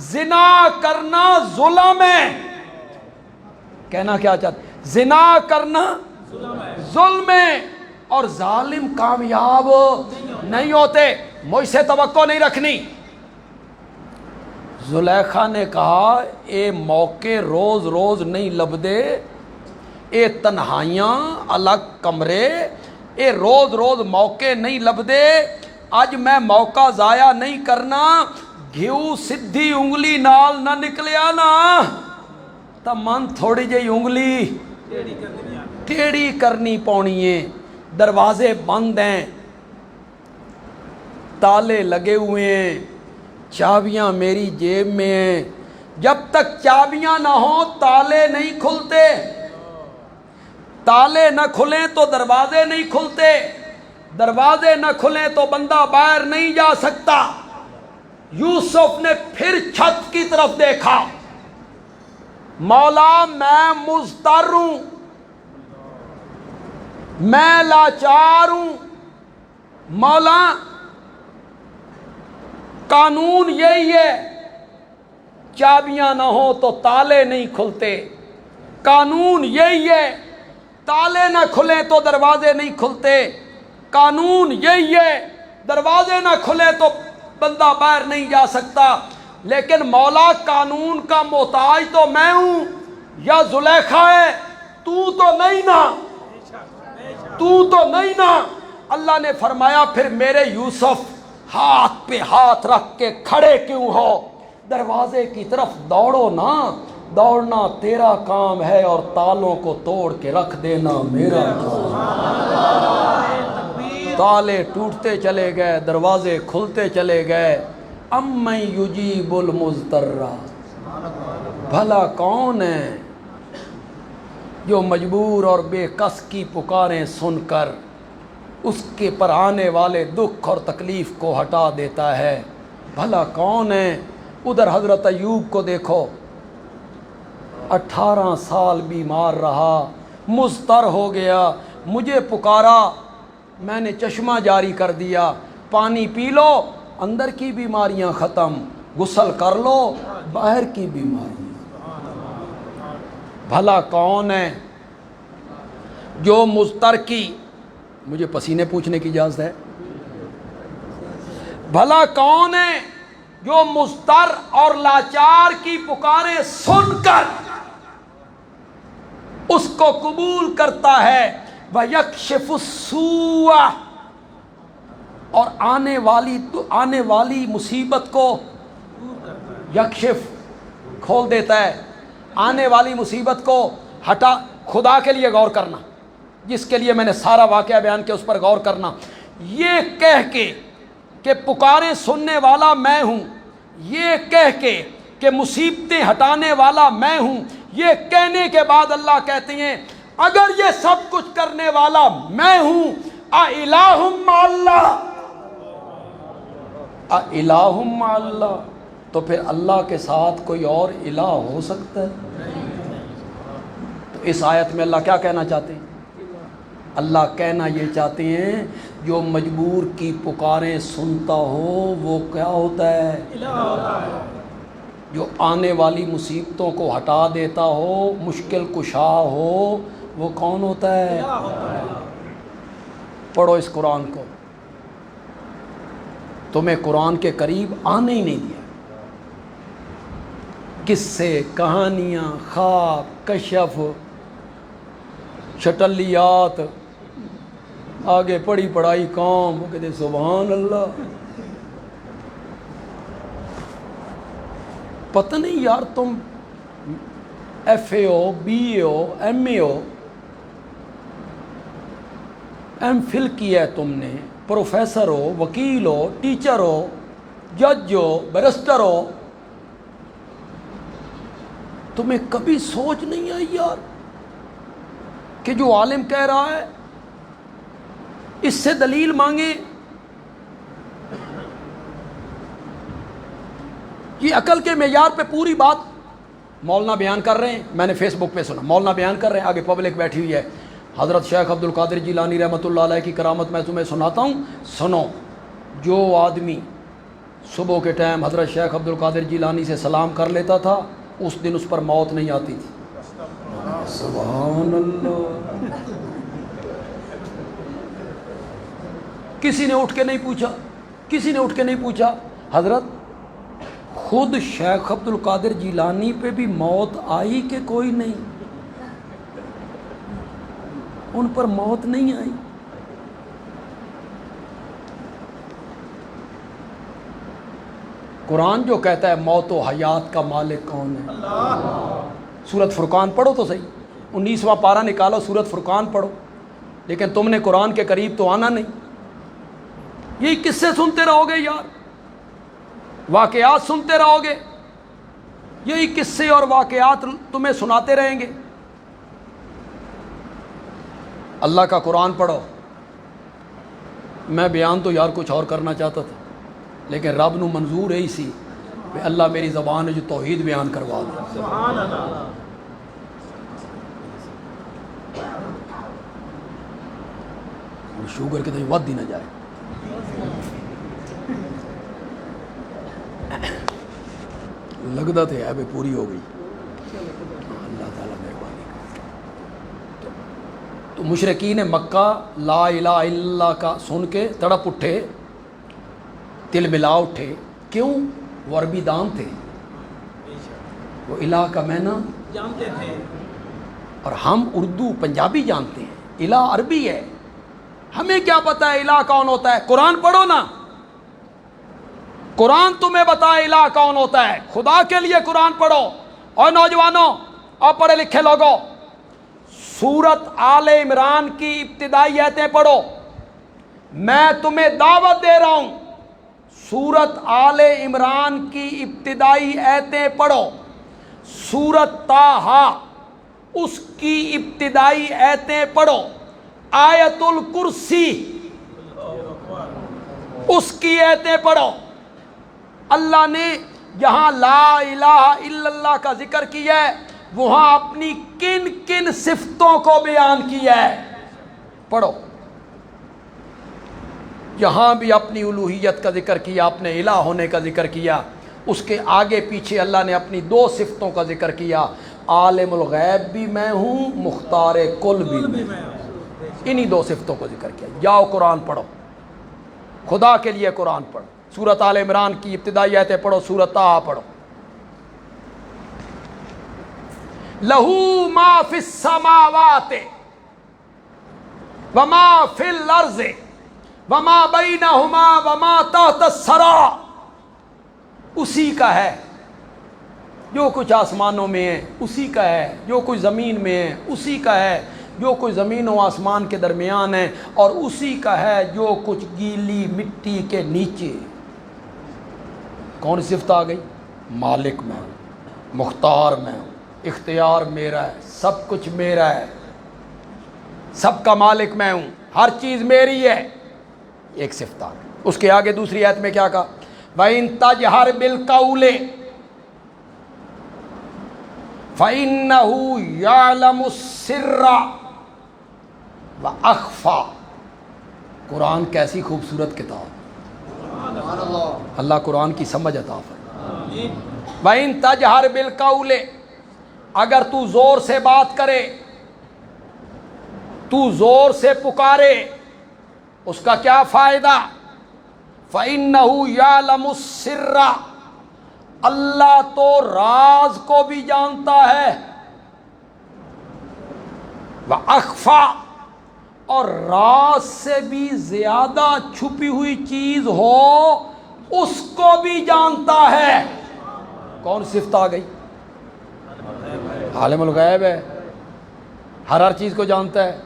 زنا کرنا ظلم ہے، کہنا کیا چاہتے؟ زنا کرنا ظلم ہے، اور ظالم کامیاب نہیں ہوتے۔ مجھ سے توقع نہیں رکھنی۔ زلیخا نے کہا اے موقع روز روز نہیں لبدے، اے تنہائیاں الگ کمرے، اے روز روز موقع نہیں لبدے، اج میں موقع ضائع نہیں کرنا۔ گھیو سدھی انگلی نال نہ نکلیا نا تا من تھوڑی جی انگلی ٹیڑھی کرنی پونی ہے۔ دروازے بند ہیں، تالے لگے ہوئے ہیں، چابیاں میری جیب میں ہیں، جب تک چابیاں نہ ہوں تالے نہیں کھلتے، تالے نہ کھلیں تو دروازے نہیں کھلتے، دروازے نہ کھلیں تو بندہ باہر نہیں جا سکتا۔ یوسف نے پھر چھت کی طرف دیکھا، مولا میں مضطر ہوں، میں لاچار ہوں، مولا قانون یہی ہے، چابیاں نہ ہو تو تالے نہیں کھلتے، قانون یہی ہے، تالے نہ کھلیں تو دروازے نہیں کھلتے، قانون یہی ہے، دروازے نہ کھلے تو بندہ باہر نہیں جا سکتا، لیکن مولا قانون کا محتاج تو میں ہوں یا زلیخا ہے، تو نہیں نا، تو نہیں نا۔ اللہ نے فرمایا پھر میرے یوسف ہاتھ پہ ہاتھ رکھ کے کھڑے کیوں ہو، دروازے کی طرف دوڑو نا، دوڑنا تیرا کام ہے اور تالوں کو توڑ کے رکھ دینا میرا کام۔ تالے ٹوٹتے چلے گئے، دروازے کھلتے چلے گئے۔ امن یجیب المضطر، بھلا کون ہے جو مجبور اور بے کس کی پکاریں سن کر اس کے پر آنے والے دکھ اور تکلیف کو ہٹا دیتا ہے، بھلا کون ہے۔ ادھر حضرت ایوب کو دیکھو، 18 سال بیمار رہا، مضطر ہو گیا، مجھے پکارا، میں نے چشمہ جاری کر دیا، پانی پی لو اندر کی بیماریاں ختم، غسل کر لو باہر کی بیماریاں۔ بھلا کون ہے جو مضطر کی، مجھے پسینے پوچھنے کی اجازت ہے، بھلا کون ہے جو مضطر اور لاچار کی پکاریں سن کر اس کو قبول کرتا ہے، وَيَكْشِفُ السُّوءَ، اور آنے والی مصیبت کو یکشف کھول دیتا ہے، آنے والی مصیبت کو ہٹا۔ خدا کے لیے غور کرنا، جس کے لیے میں نے سارا واقعہ بیان کیا اس پر غور کرنا۔ یہ کہہ کے کہ پکاریں سننے والا میں ہوں، یہ کہہ کے کہ مصیبتیں ہٹانے والا میں ہوں، یہ کہنے کے بعد اللہ کہتے ہیں اگر یہ سب کچھ کرنے والا میں ہوں، اِلٰہٌ مع اللہ، اِلٰہٌ مع اللہ، تو پھر اللہ کے ساتھ کوئی اور الہ ہو سکتا ہے؟ تو اس آیت میں اللہ کیا کہنا چاہتے ہیں؟ اللہ کہنا یہ چاہتے ہیں جو مجبور کی پکاریں سنتا ہو وہ کیا ہوتا ہے؟ الہ ہوتا ہے۔ جو آنے والی مصیبتوں کو ہٹا دیتا ہو، مشکل کشا ہو، وہ کون ہوتا ہے؟ الہ ہوتا ہے۔ پڑھو اس قرآن کو، تمہیں قرآن کے قریب آنے ہی نہیں دیا۔ قصے، کہانیاں، خواب، کشف، شٹلیات، آگے پڑھی پڑھائی قوم، وہ کہتے سبحان اللہ۔ پتہ نہیں یار، تم ایف اے ہو، بی اے ہو، ایم اے ہو، ایم فل کیا ہے تم نے، پروفیسر ہو، وکیل ہو، ٹیچر ہو، جج ہو، بیرسٹر ہو، تمہیں کبھی سوچ نہیں آئی یار کہ جو عالم کہہ رہا ہے اس سے دلیل مانگے؟ یہ عقل کے معیار پہ پوری بات مولانا بیان کر رہے ہیں، میں نے فیس بک پہ سنا، مولانا بیان کر رہے ہیں، آگے پبلک بیٹھی ہوئی ہے، حضرت شیخ عبد القادر جیلانی رحمۃ اللہ علیہ کی کرامت میں تمہیں سناتا ہوں، سنو۔ جو آدمی صبح کے ٹائم حضرت شیخ عبد القادر جیلانی سے سلام کر لیتا تھا اس دن اس پر موت نہیں آتی تھی۔ سبحان اللہ۔ کسی نے اٹھ کے نہیں پوچھا حضرت خود شیخ عبد القادر جیلانی پہ بھی موت آئی کہ کوئی نہیں؟ ان پر موت نہیں آئی۔ قرآن جو کہتا ہے موت و حیات کا مالک کون ہے؟ سورۃ فرقان پڑھو تو صحیح، 19واں پارہ نکالو، سورۃ فرقان پڑھو، لیکن تم نے قرآن کے قریب تو آنا نہیں، یہی قصے سنتے رہو گے یار، واقعات سنتے رہو گے، یہی قصے اور واقعات تمہیں سناتے رہیں گے۔ اللہ کا قرآن پڑھو۔ میں بیان تو یار کچھ اور کرنا چاہتا تھا، لیکن رب نو منظور ہے ہی سی کہ اللہ میری زبان ہے جو توحید بیان کروا دے۔ سبحان اللہ۔ شوگر کے تو ود ہی نہ جائے۔ لگتا تھے ہے پوری ہو گئی، اللہ تعالیٰ مہربانی۔ تو مشرکین مکہ لا الہ الا اللہ کا سن کے تڑپ اٹھے، دل ملا اٹھے. کیوں؟ وہ عربی دان تھے، وہ الہ کا معنی جانتے تھے. اور ہم اردو پنجابی جانتے ہیں، الہ عربی ہے. ہمیں کیا پتا ہے الہ کون ہوتا ہے؟ قرآن پڑھو نا، قرآن تمہیں بتائے الہ کون ہوتا ہے. خدا کے لیے قرآن پڑھو. اور نوجوانوں اور پڑھے لکھے لوگوں، سورت آل عمران کی ابتدائی آیتیں پڑھو. میں تمہیں دعوت دے رہا ہوں، سورت آل عمران کی ابتدائی آیتیں پڑھو. سورت طٰہٰ اس کی ابتدائی آیتیں پڑھو. آیت الکرسی اس کی آیتیں پڑھو. اللہ نے جہاں لا الہ الا اللہ کا ذکر کیا ہے، وہاں اپنی کن کن صفتوں کو بیان کیا ہے، پڑھو. یہاں بھی اپنی الوہیت کا ذکر کیا، اپنے الہ ہونے کا ذکر کیا. اس کے آگے پیچھے اللہ نے اپنی 2 صفتوں کا ذکر کیا، عالم الغیب بھی میں ہوں، مختار کل بھی میں ہوں. انہی 2 صفتوں کو ذکر کیا. جاؤ قرآن پڑھو، خدا کے لیے قرآن پڑھو. سورت آل عمران کی ابتدائی آیتیں پڑھو، سورت طٰہٰ پڑھو. لہو ما فی السماوات وما فی الارض وما بینہما وما تحت الثری. اسی کا ہے جو کچھ آسمانوں میں ہے، اسی کا ہے جو کچھ زمین میں ہے، اسی کا ہے جو کچھ زمین و آسمان کے درمیان ہے، اور اسی کا ہے جو کچھ گیلی مٹی کے نیچے. کون سی صفت آ گئی؟ مالک میں ہوں، مختار میں ہوں، اختیار میرا ہے، سب کچھ میرا ہے، سب کا مالک میں ہوں، ہر چیز میری ہے. ایک صفت آ گئی. اس کے آگے دوسری آیت میں کیا کہا؟ وَإِن تَجْهَرْ بِالْقَوْلِ فَإِنَّهُ يَعْلَمُ السِّرَّ وَأَخْفَى. قرآن کیسی خوبصورت کتاب. اللہ قرآن کی سمجھ عطا فرمائے. وَإِن تَجْهَرْ بِالْقَوْلِ، اگر تو زور سے بات کرے، تو زور سے پکارے، اس کا کیا فائدہ؟ فَإِنَّهُ يَعْلَمُ السِّرَّ، اللہ تو راز کو بھی جانتا ہے. وَأَخْفَى، اور راز سے بھی زیادہ چھپی ہوئی چیز ہو اس کو بھی جانتا ہے. کون صفت آ گئی؟ عالم الغیب ہے، ہر چیز کو جانتا ہے.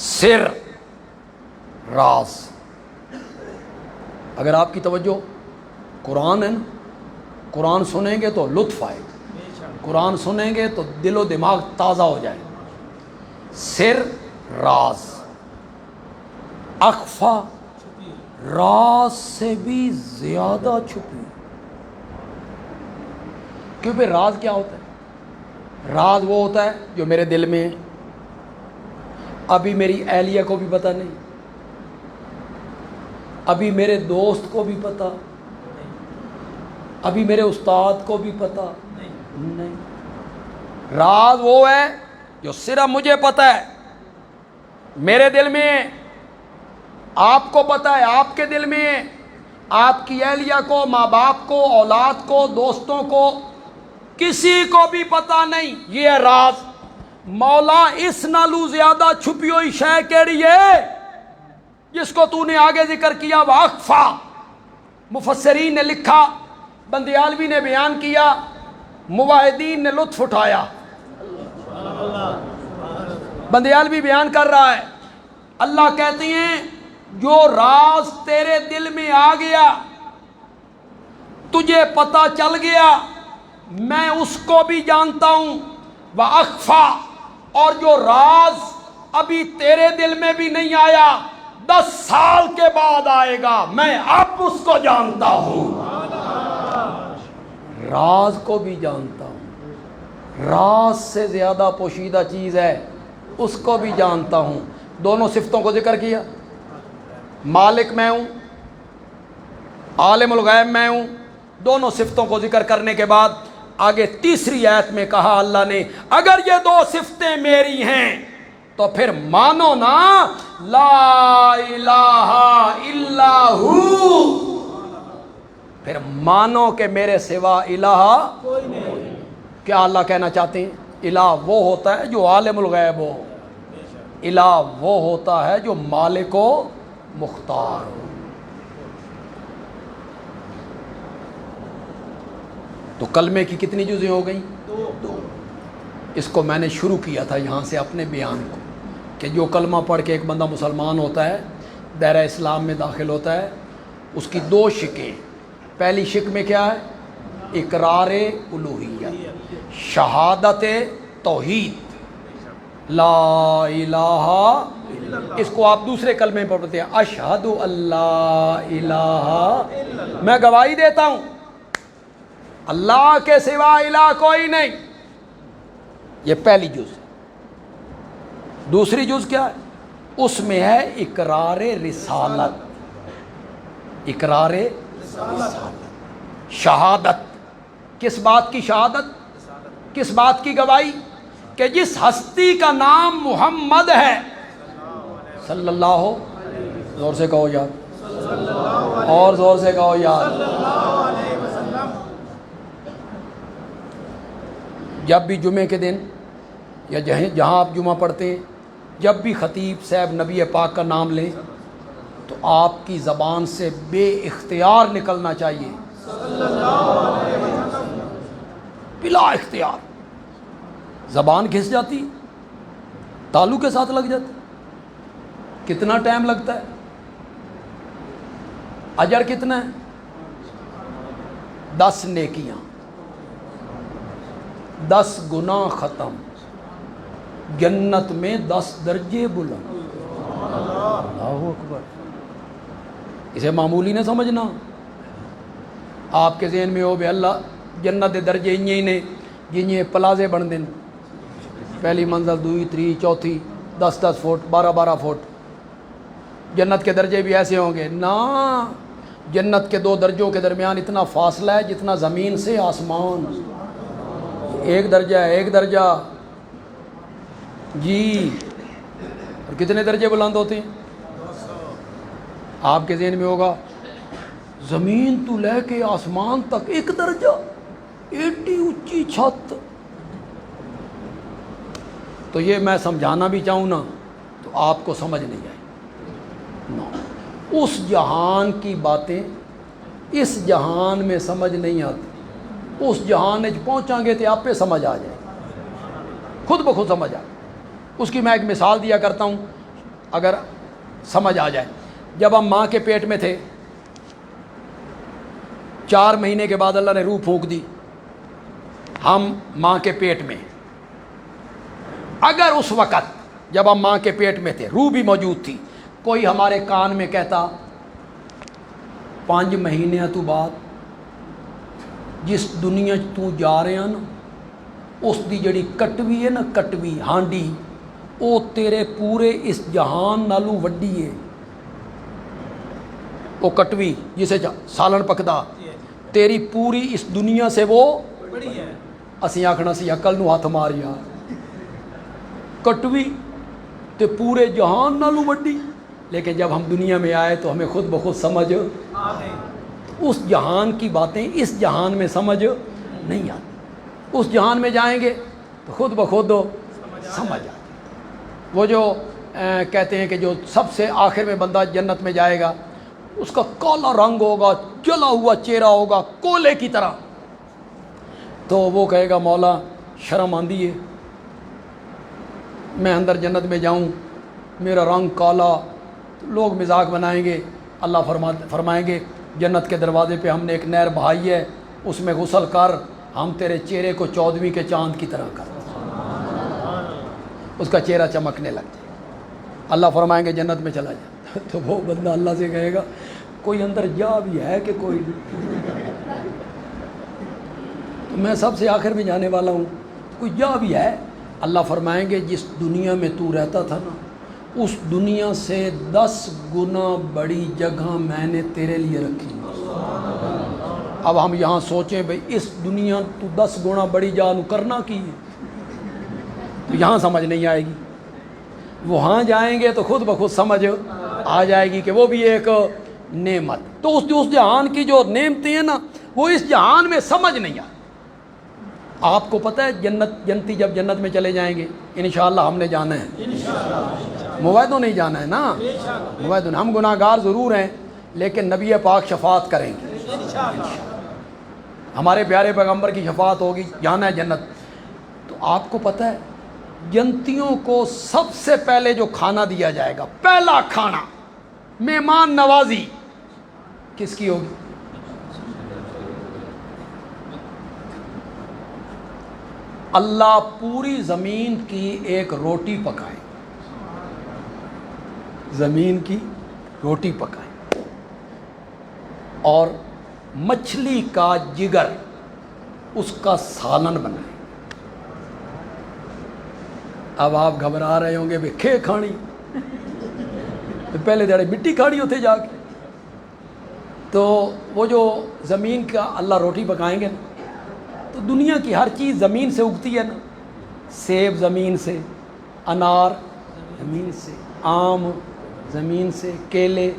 سر، راز. اگر آپ کی توجہ قرآن ہے نا، قرآن سنیں گے تو لطف آئے گا، قرآن سنیں گے تو دل و دماغ تازہ ہو جائے گا. سر، راز. اخفا، راز سے بھی زیادہ چھپی. کیونکہ راز کیا ہوتا ہے؟ راز وہ ہوتا ہے جو میرے دل میں ہے، ابھی میری اہلیہ کو بھی پتہ نہیں، ابھی میرے دوست کو بھی پتہ، ابھی میرے استاد کو بھی پتہ نہیں. راز وہ ہے جو صرف مجھے پتہ ہے، میرے دل میں ہے، آپ کو پتہ ہے، آپ کے دل میں ہے، آپ کی اہلیہ کو، ماں باپ کو، اولاد کو، دوستوں کو، کسی کو بھی پتہ نہیں. یہ ہے راز. مولا اس نالو زیادہ چھپی ہوئی شے کیڑی ہے جس کو تو نے آگے ذکر کیا؟ واقفہ. مفسرین نے لکھا، بندیالوی نے بیان کیا، موحدین نے لطف اٹھایا. بندیالوی بیان کر رہا ہے، اللہ کہتے ہیں جو راز تیرے دل میں آ گیا، تجھے پتہ چل گیا، میں اس کو بھی جانتا ہوں. وَأَخْفَى، اور جو راز ابھی تیرے دل میں بھی نہیں آیا، 10 سال کے بعد آئے گا، میں اب اس کو جانتا ہوں. راز کو بھی جانتا ہوں، راز سے زیادہ پوشیدہ چیز ہے اس کو بھی جانتا ہوں. دونوں صفتوں کو ذکر کیا، مالک میں ہوں، عالم الغیب میں ہوں. دونوں صفتوں کو ذکر کرنے کے بعد آگے تیسری آیت میں کہا اللہ نے، اگر یہ 2 صفتیں میری ہیں تو پھر مانو نا لا الہ الا ہو. پھر مانو کہ میرے سوا الہ کوئی نہیں۔ کیا اللہ کہنا چاہتے ہیں؟ الہ وہ ہوتا ہے جو عالم الغیب ہو، الہ وہ ہوتا ہے جو مالک و مختار ہو۔ تو کلمے کی کتنی جزیں ہو گئیں؟ دو۔ اس کو میں نے شروع کیا تھا یہاں سے اپنے بیان کو، کہ جو کلمہ پڑھ کے ایک بندہ مسلمان ہوتا ہے، دائرہ اسلام میں داخل ہوتا ہے، اس کی دو شکیں۔ پہلی شک میں کیا ہے؟ اقرار الوہیت، شہادت توحید، لا الہ، اس کو آپ دوسرے کلمے میں پڑھتے ہیں، اشہد اللہ الہ، میں گواہی دیتا ہوں اللہ کے سوا الہ کوئی نہیں۔ یہ پہلی جز ہے۔ دوسری جز کیا ہے؟ اس میں ہے اقرار رسالت، اقرار رسالت، شہادت۔ کس بات کی شہادت؟ کس بات کی گواہی؟ کہ جس ہستی کا نام محمد ہے صلی اللہ، زور سے کہو یار، اور زور سے کہو یار۔ جب بھی جمعے کے دن یا جہاں آپ جمعہ پڑھتے ہیں، جب بھی خطیب صاحب نبی پاک کا نام لیں تو آپ کی زبان سے بے اختیار نکلنا چاہیے، بلا اختیار۔ زبان گھس جاتی، تالو کے ساتھ لگ جاتی، کتنا ٹائم لگتا ہے؟ اجر کتنا ہے؟ 10 نیکیاں، 10 گناہ ختم، جنت میں 10 درجے بلند۔ اللہ اکبر۔ اسے معمولی نہ سمجھنا۔ آپ کے ذہن میں ہو بے اللہ جنت دے درجے انہیں نے جنہیں پلازے بن دیں، پہلی منزل، دوئی، تری، چوتھی، 10 فٹ، 12 فٹ، جنت کے درجے بھی ایسے ہوں گے؟ نا، جنت کے 2 درجوں کے درمیان اتنا فاصلہ ہے جتنا زمین سے آسمان، ایک درجہ ہے، ایک درجہ جی۔ اور کتنے درجے بلند ہوتے ہیں؟ آپ کے ذہن میں ہوگا زمین تو لے کے آسمان تک 1 درجہ، ایڈی اونچی چھت۔ تو یہ میں سمجھانا بھی چاہوں نا تو آپ کو سمجھ نہیں آئی۔ اس جہان کی باتیں اس جہان میں سمجھ نہیں آتی، اس جہان میں پہنچیں گے تو آپ پہ سمجھ آ جائے، خود بخود سمجھ آ۔ اس کی میں ایک مثال دیا کرتا ہوں اگر سمجھ آ جائے۔ جب ہم ماں کے پیٹ میں تھے، 4 مہینے کے بعد اللہ نے روح پھونک دی، ہم ماں کے پیٹ میں۔ اگر اس وقت جب ہم ماں کے پیٹ میں تھے، روح بھی موجود تھی، کوئی ہمارے کان میں کہتا 5 مہینے تو بعد جس دنیا تو جا رہے ہیں نا، اس دی جڑی کٹوی ہے نا، کٹوی ہانڈی، وہ تیرے پورے اس جہان نالو وڈی ہے۔ وہ کٹوی جسے سالن پکدا، تیری پوری اس دنیا سے وہ بڑی ہے۔ اسی آکھنا سی عقل نو ہاتھ مار یار، کٹوی تے پورے جہان نالو وڈی۔ لیکن جب ہم دنیا میں آئے تو ہمیں خود بخود سمجھ آ گئی۔ اس جہان کی باتیں اس جہان میں سمجھ نہیں آتی، اس جہان میں جائیں گے تو خود بخود سمجھ آتی۔ وہ جو کہتے ہیں کہ جو سب سے آخر میں بندہ جنت میں جائے گا، اس کا کالا رنگ ہوگا، جلا ہوا چہرہ ہوگا کولے کی طرح، تو وہ کہے گا مولا شرم آندی ہے، میں اندر جنت میں جاؤں، میرا رنگ کالا۔ لوگ مذاق بنائیں گے، اللہ فرمائیں گے جنت کے دروازے پہ ہم نے ایک نہر بہائی ہے، اس میں غسل کر، ہم تیرے چہرے کو 14ویں کے چاند کی طرح کر، اس کا چہرہ چمکنے لگ جائے۔ اللہ فرمائیں گے جنت میں چلا جا۔ تو وہ بندہ اللہ سے کہے گا کوئی اندر جا بھی ہے کہ کوئی نہیں؟ تو میں سب سے آخر میں جانے والا ہوں، کوئی جا بھی ہے؟ اللہ فرمائیں گے جس دنیا میں تو رہتا تھا نا، اس دنیا سے 10 گنا بڑی جگہ میں نے تیرے لیے رکھی۔ اب ہم یہاں سوچیں بھئی اس دنیا تو 10 گنا بڑی جگہ کرنا کی ہے، تو یہاں سمجھ نہیں آئے گی۔ وہاں جائیں گے تو خود بخود سمجھ آ جائے گی کہ وہ بھی ایک نعمت. تو اس جہان کی جو نعمتیں ہیں نا وہ اس جہان میں سمجھ نہیں آتی. آپ کو پتہ ہے جنتی جب جنت میں چلے جائیں گے انشاءاللہ ہم نے جانا ہے, موعدوں نہیں جانا ہے نا, موعدوں. ہم گناہ گار ضرور ہیں لیکن نبی پاک شفاعت کریں گے, ہمارے پیارے پیغمبر کی شفاعت ہوگی, جانا ہے جنت. تو آپ کو پتہ ہے جنتیوں کو سب سے پہلے جو کھانا دیا جائے گا, پہلا کھانا مہمان نوازی کس کی ہوگی؟ اللہ پوری زمین کی ایک روٹی پکائے, زمین کی روٹی پکائے اور مچھلی کا جگر اس کا سالن بنائے. اب آپ گھبرا رہے ہوں گے بھئی کھے کھانی, پہلے دیڑے مٹی کھانی ہوتے جا کے. تو وہ جو زمین کا اللہ روٹی پکائیں گے نا تو دنیا کی ہر چیز زمین سے اگتی ہے نا, سیب زمین سے, انار زمین سے, آم زمین سے, کیلے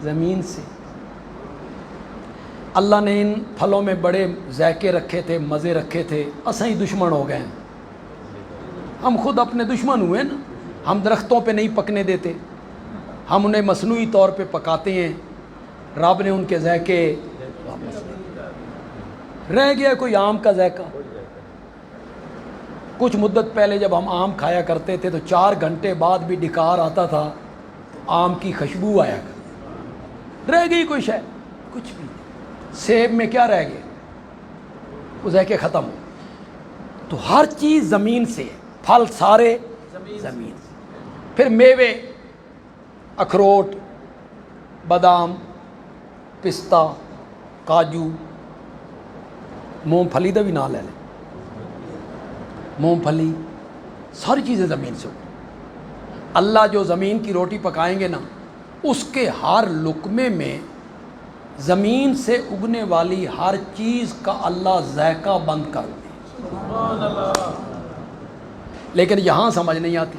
زمین سے. اللہ نے ان پھلوں میں بڑے ذائقے رکھے تھے, مزے رکھے تھے, اساں ہی دشمن ہو گئے ہیں. ہم خود اپنے دشمن ہوئے نا, ہم درختوں پہ نہیں پکنے دیتے, ہم انہیں مصنوعی طور پہ پکاتے ہیں. رب نے ان کے ذائقے واپس لے لیے. رہ گیا کوئی آم کا ذائقہ. کچھ مدت پہلے جب ہم آم کھایا کرتے تھے تو 4 گھنٹے بعد بھی ڈکار آتا تھا تو آم کی خوشبو آیا کرتی. رہ گئی کوئی شے؟ کچھ بھی. سیب میں کیا رہ گیا؟ وہ ذائقے ختم ہو. تو ہر چیز زمین سے, پھل سارے زمین سے. پھر میوے, اخروٹ, بادام, پستہ, کاجو, مونگ پھلی دا بھی نہ لے لیں, مونگ پھلی, ساری چیزیں زمین سے ہوتی. اللہ جو زمین کی روٹی پکائیں گے نا اس کے ہر لقمے میں زمین سے اگنے والی ہر چیز کا اللہ ذائقہ بند کر دے. لیکن یہاں سمجھ نہیں آتی,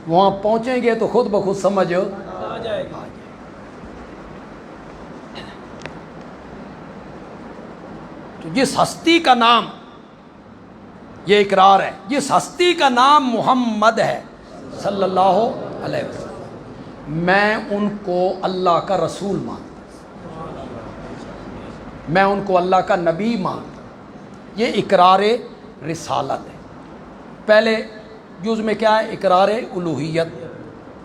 وہاں پہنچیں گے تو خود بخود سمجھ آ جائے گی. تو جس ہستی کا نام, یہ اقرار ہے, جس ہستی کا نام محمد ہے صلی اللہ علیہ وسلم, میں ان کو اللہ کا رسول مانتا, میں ان کو اللہ کا نبی مانتا. یہ اقرار رسالت ہے. پہلے جز میں کیا ہے؟ اقرار الوہیت.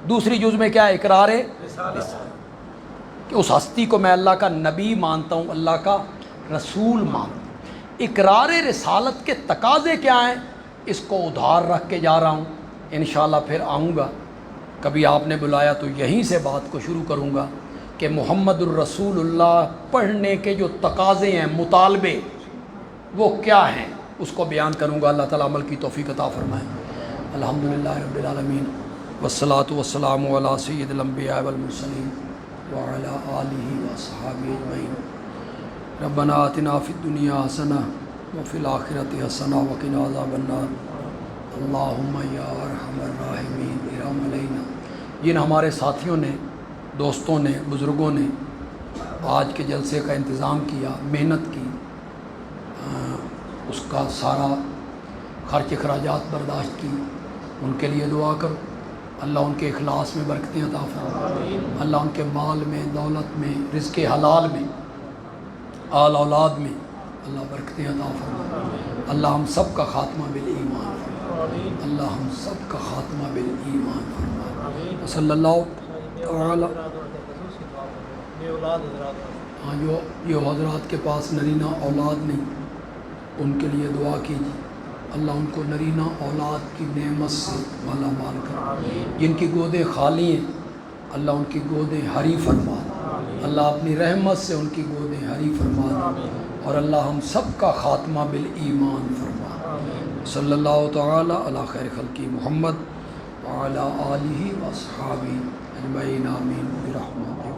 دوسری جز میں کیا ہے؟ اقرار رسالت, کہ اس ہستی کو میں اللہ کا نبی مانتا ہوں, اللہ کا رسول مانتا ہوں. اقرار رسالت کے تقاضے کیا ہیں اس کو ادھار رکھ کے جا رہا ہوں. انشاءاللہ پھر آؤں گا, کبھی آپ نے بلایا تو یہیں سے بات کو شروع کروں گا کہ محمد الرسول اللہ پڑھنے کے جو تقاضے ہیں, مطالبے, وہ کیا ہیں, اس کو بیان کروں گا. اللہ تعالیٰ عمل کی توفیق عطا فرمائے. الحمدللہ رب العالمین والصلاة والسلام علی سید الانبیاء والمرسلین وعلی آلہ واصحابہ اجمعین. ربنا آتنا فی الدنیا حسنہ وفی الآخرۃ حسنہ وقنا عذاب النار. اللہم یا ارحم الراحمین ارحم علینا. جن ہمارے ساتھیوں نے, دوستوں نے, بزرگوں نے آج کے جلسے کا انتظام کیا, محنت کی, اس کا سارا خرچ اخراجات برداشت کی, ان کے لیے دعا کرو. اللہ ان کے اخلاص میں برکتیں عطا فرمائے. اللہ ان کے مال میں, دولت میں, رزق حلال میں, آل اولاد میں اللہ برکتیں عطا فرمائے. اللہ ہم سب کا خاتمہ بالایمان فرمائے. اللہ ہم سب کا خاتمہ بالایمان فرمائے. صلی اللہ تعالی. ہاں, جو یہ حضرات کے پاس نرینہ اولاد نہیں, ان کے لیے دعا کیجیے. اللہ ان کو نرینہ اولاد کی نعمت سے مالا مال کرے. جن کی گودیں خالی ہیں اللہ ان کی گودیں ہری فرما دے. اللہ اپنی رحمت سے ان کی گودیں ہری فرما دے. اور اللہ ہم سب کا خاتمہ بالایمان فرما. صلی اللہ تعالی علی خیر خلقی محمد وعلی آلہ واصحابہ اجمعین. آمین برحمتک.